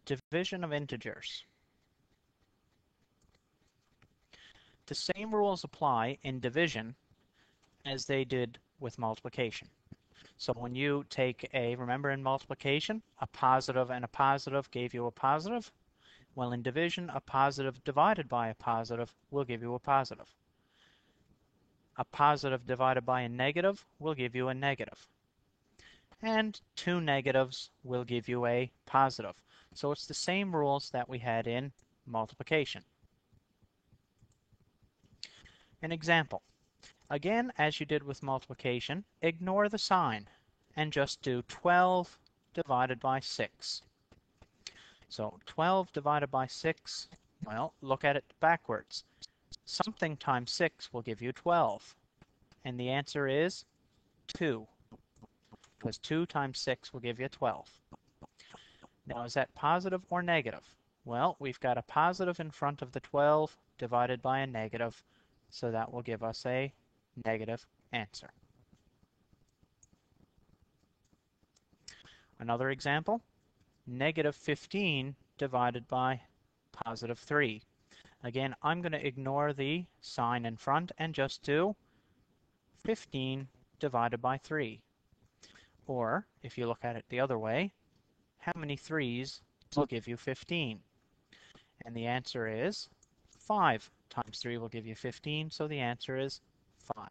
Division of integers. The same rules apply in division as they did with multiplication. So when you take remember in multiplication, a positive and a positive gave you a positive. Well, in division, a positive divided by a positive will give you a positive. A positive divided by a negative will give you a negative. And two negatives will give you a positive. So it's the same rules that we had in multiplication. An example. Again, as you did with multiplication, ignore the sign and just do 12 divided by 6. So 12 divided by 6, well, look at it backwards. Something times 6 will give you 12. And the answer is 2. Because 2 times 6 will give you 12. Now, is that positive or negative? Well, we've got a positive in front of the 12 divided by a negative, so that will give us a negative answer. Another example, negative 15 divided by positive 3. Again, I'm going to ignore the sign in front and just do 15 divided by 3. Or, if you look at it the other way, how many 3's will give you 15? And the answer is 5 times 3 will give you 15, so the answer is 5.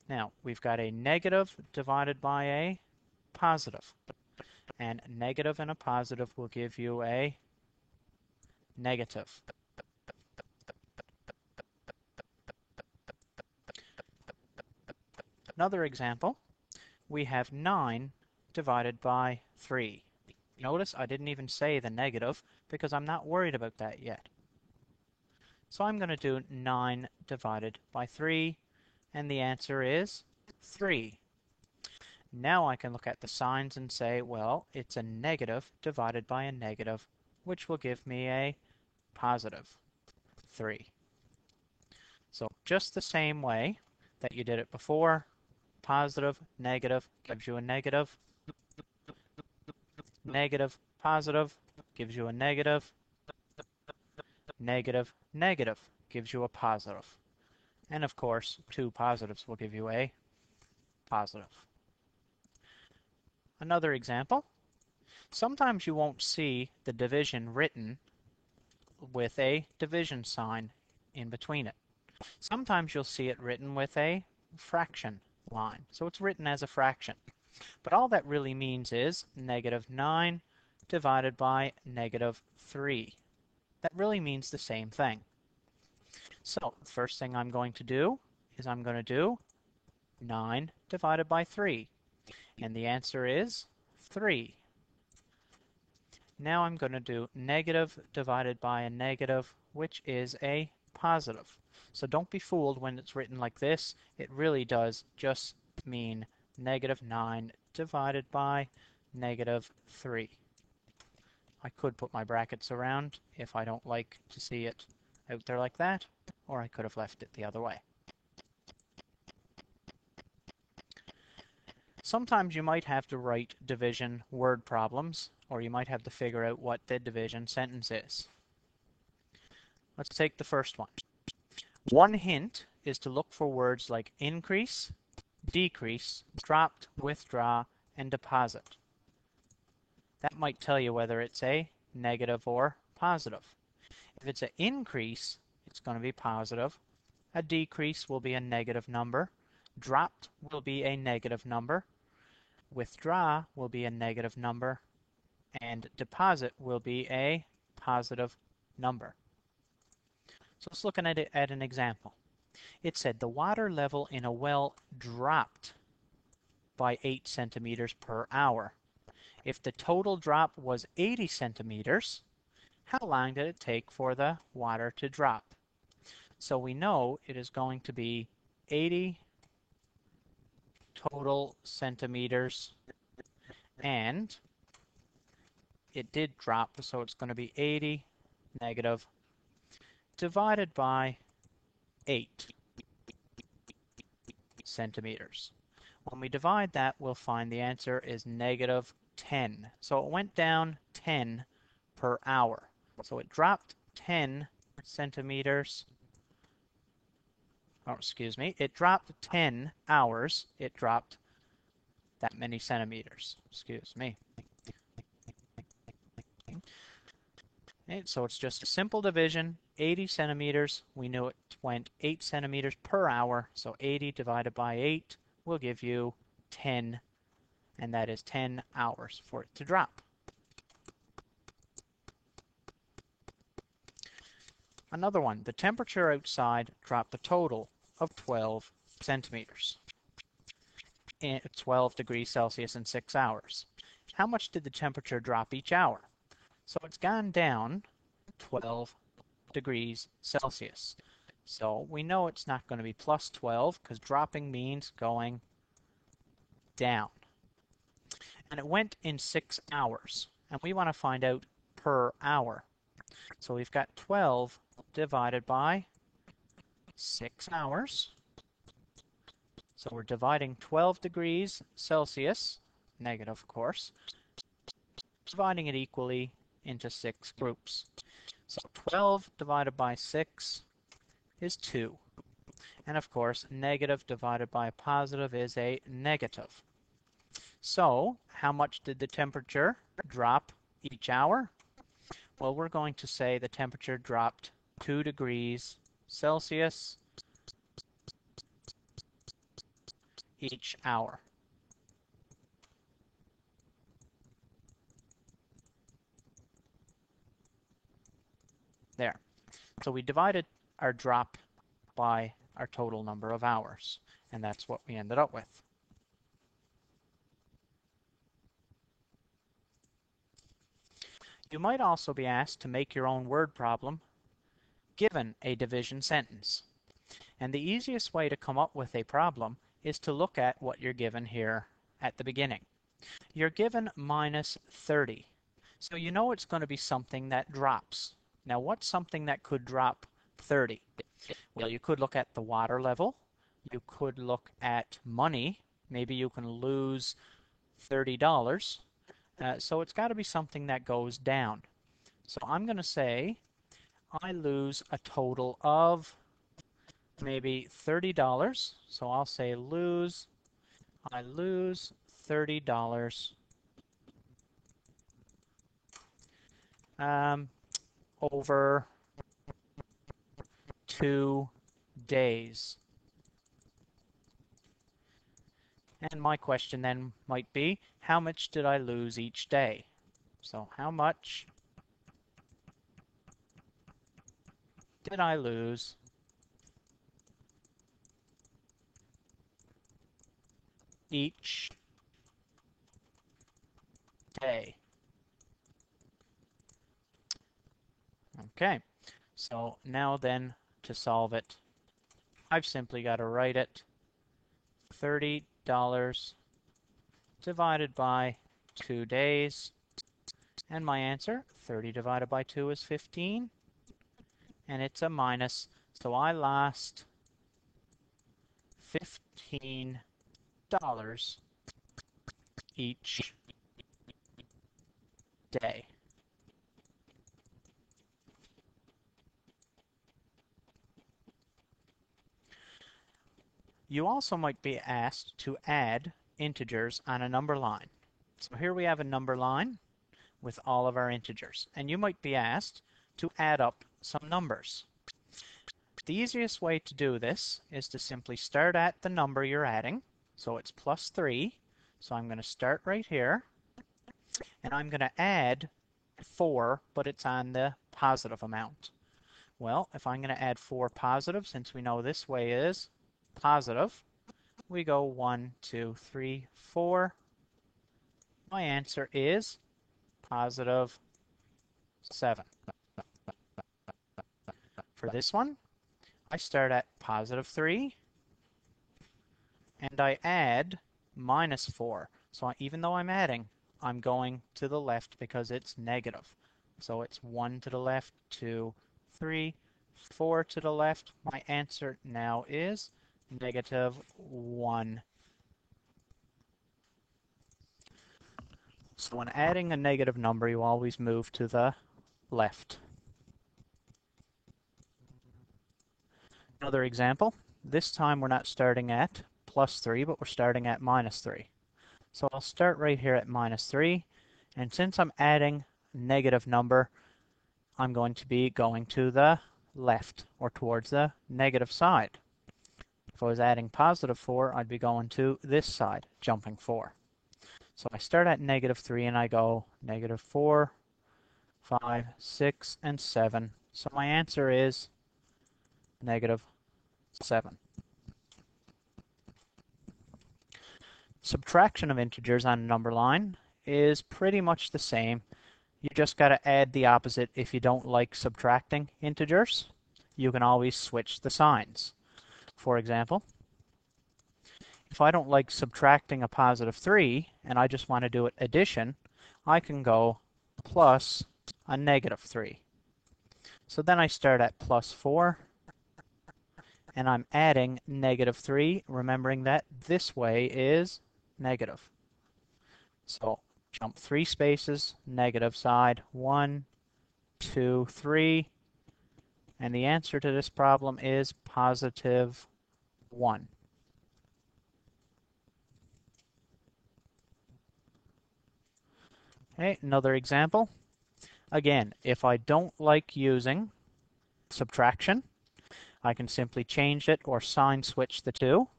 Now, we've got a negative divided by a positive. And negative and a positive will give you a negative. Another example, we have 9 divided by 3. Notice I didn't even say the negative because I'm not worried about that yet. So I'm going to do 9 divided by 3, and the answer is 3. Now I can look at the signs and say, well, it's a negative divided by a negative, which will give me a positive 3. So just the same way that you did it before, positive, negative gives you a negative. Negative, positive gives you a negative. Negative, negative gives you a positive. And of course, two positives will give you a positive. Another example. Sometimes you won't see the division written with a division sign in between it. Sometimes you'll see it written with a fraction line. So it's written as a fraction. But all that really means is negative 9 divided by negative 3. That really means the same thing. So the first thing I'm going to do is I'm going to do 9 divided by 3. And the answer is 3. Now I'm going to do negative divided by a negative, which is a positive. So don't be fooled when it's written like this. It really does just mean negative 9 divided by negative 3. I could put my brackets around if I don't like to see it out there like that, or I could have left it the other way. Sometimes you might have to write division word problems, or you might have to figure out what the division sentence is. Let's take the first one. One hint is to look for words like increase, decrease, dropped, withdraw, and deposit. That might tell you whether it's a negative or positive. If it's an increase, it's going to be positive. A decrease will be a negative number. Dropped will be a negative number. Withdraw will be a negative number. And deposit will be a positive number. So let's look at an example. It said the water level in a well dropped by 8 centimeters per hour. If the total drop was 80 centimeters, how long did it take for the water to drop? So we know it is going to be 80 total centimeters, and it did drop, so it's going to be 80 negative divided by 8 centimeters. When we divide that, we'll find the answer is negative 10. So it went down 10 per hour. So it dropped 10 centimeters. Oh, excuse me. It dropped 10 hours. It dropped that many centimeters. Excuse me. Okay, so it's just a simple division. 80 centimeters. We knew it went 8 centimeters per hour. So 80 divided by 8 will give you 10, and that is 10 hours for it to drop. Another one, the temperature outside dropped a total of 12 centimeters, 12 degrees Celsius in 6 hours. How much did the temperature drop each hour? So it's gone down 12 degrees Celsius. So we know it's not going to be plus 12 because dropping means going down. And it went in 6 hours. And we want to find out per hour. So we've got 12 divided by 6 hours. So we're dividing 12 degrees Celsius, negative of course, dividing it equally into 6 groups. So 12 divided by 6 is 2. And of course, negative divided by a positive is a negative. So how much did the temperature drop each hour? Well, we're going to say the temperature dropped 2 degrees Celsius each hour. There. So we divided our drop by our total number of hours, and that's what we ended up with. You might also be asked to make your own word problem given a division sentence. And the easiest way to come up with a problem is to look at what you're given here at the beginning. You're given minus 30. So you know it's going to be something that drops. Now what's something that could drop 30? Well, you could look at the water level. You could look at money. Maybe you can lose $30. So it's got to be something that goes down. So I'm going to say I lose a total of maybe $30. So I'll say I lose $30 over 2 days. And my question then might be, how much did I lose each day? So how much did I lose each day? Okay, so now then to solve it, I've simply got to write it $30 divided by 2 days. And my answer, 30 divided by 2 is 15. And it's a minus, so I lost $15 each day. You also might be asked to add integers on a number line. So here we have a number line with all of our integers, and you might be asked to add up some numbers. The easiest way to do this is to simply start at the number you're adding. So it's plus 3. So I'm going to start right here, and I'm going to add 4, but it's on the positive amount. Well, if I'm going to add 4 positive, since we know this way is positive, we go 1, 2, 3, 4. My answer is positive 7. For this one, I start at positive 3, and I add minus 4. So even though I'm adding, I'm going to the left because it's negative. So it's 1 to the left, 2, 3, 4 to the left. My answer now is negative 1. So when adding a negative number, you always move to the left. Another example, this time we're not starting at plus 3, but we're starting at minus 3. So I'll start right here at minus 3, and since I'm adding a negative number, I'm going to be going to the left, or towards the negative side. If I was adding positive 4, I'd be going to this side, jumping 4. So I start at negative 3 and I go negative 4, 5, 6, and 7. So my answer is negative 7. Subtraction of integers on a number line is pretty much the same. You just got to add the opposite. If you don't like subtracting integers, you can always switch the signs. For example, if I don't like subtracting a positive 3 and I just want to do it addition, I can go plus a negative 3. So then I start at plus 4 and I'm adding negative 3, remembering that this way is negative. So jump 3 spaces, negative side, 1, 2, 3, and the answer to this problem is positive 1. Okay, another example. Again, if I don't like using subtraction, I can simply change it or sign switch the two,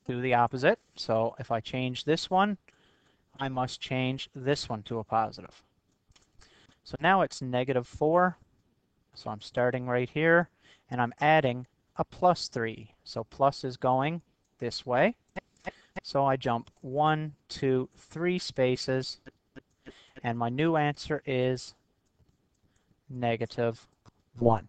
do the opposite. So if I change this one, I must change this one to a positive. So now it's negative 4. So I'm starting right here, and I'm adding a plus 3. So plus is going this way. So I jump 1, 2, 3 spaces, and my new answer is negative 1.